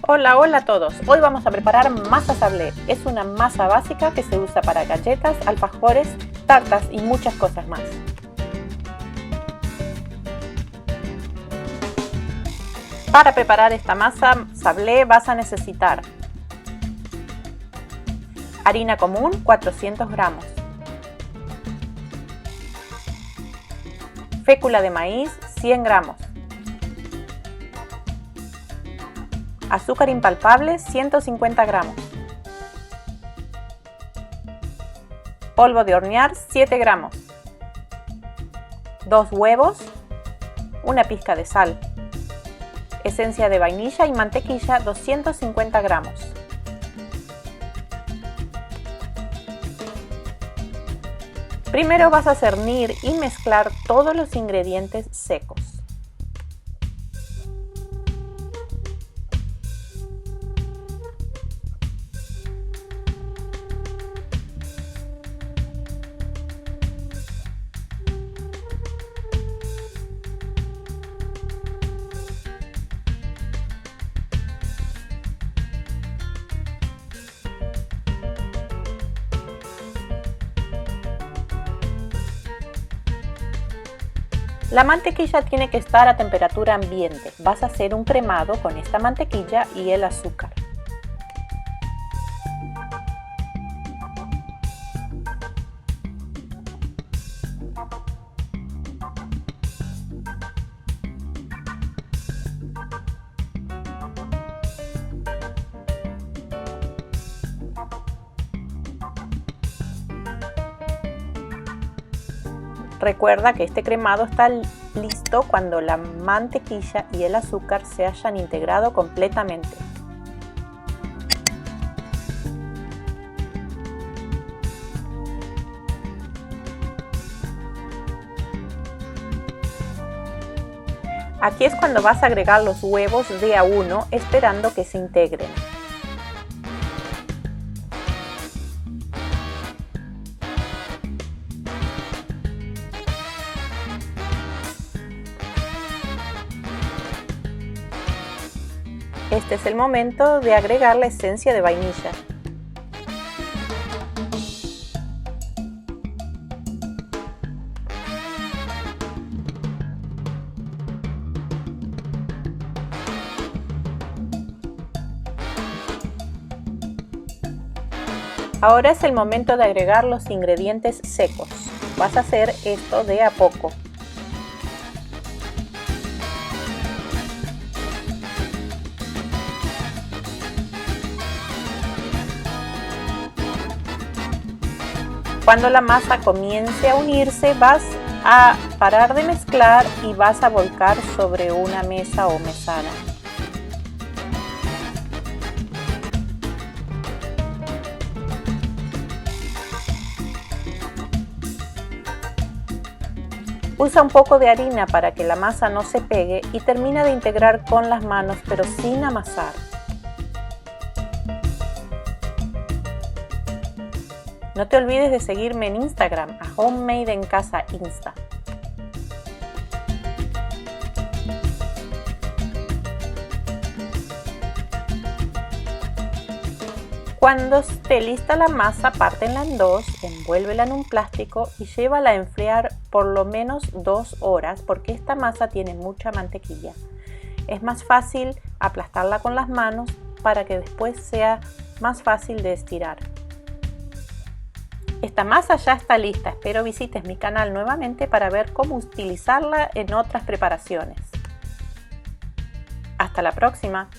Hola, hola a todos. Hoy vamos a preparar masa sablé. Es una masa básica que se usa para galletas, alfajores, tartas y muchas cosas más. Para preparar esta masa sablé vas a necesitar harina común 400 gramos, fécula de maíz 100 gramos, azúcar impalpable 150 gramos, polvo de hornear 7 gramos, 2 huevos, una pizca de sal, esencia de vainilla y mantequilla 250 gramos. Primero vas a cernir y mezclar todos los ingredientes secos. La mantequilla tiene que estar a temperatura ambiente. Vas a hacer un cremado con esta mantequilla y el azúcar. Recuerda que este cremado está listo cuando la mantequilla y el azúcar se hayan integrado completamente. Aquí es cuando vas a agregar los huevos de a uno, esperando que se integren. Este es el momento de agregar la esencia de vainilla. Ahora es el momento de agregar los ingredientes secos. Vas a hacer esto de a poco. Cuando la masa comience a unirse, vas a parar de mezclar y vas a volcar sobre una mesa o mesada. Usa un poco de harina para que la masa no se pegue y termina de integrar con las manos, pero sin amasar. No te olvides de seguirme en Instagram, a Homemade en Casa Insta. Cuando esté lista la masa, pártenla en dos, envuélvela en un plástico y llévala a enfriar por lo menos 2 horas porque esta masa tiene mucha mantequilla. Es más fácil aplastarla con las manos para que después sea más fácil de estirar. Esta masa ya está lista, espero visites mi canal nuevamente para ver cómo utilizarla en otras preparaciones. Hasta la próxima.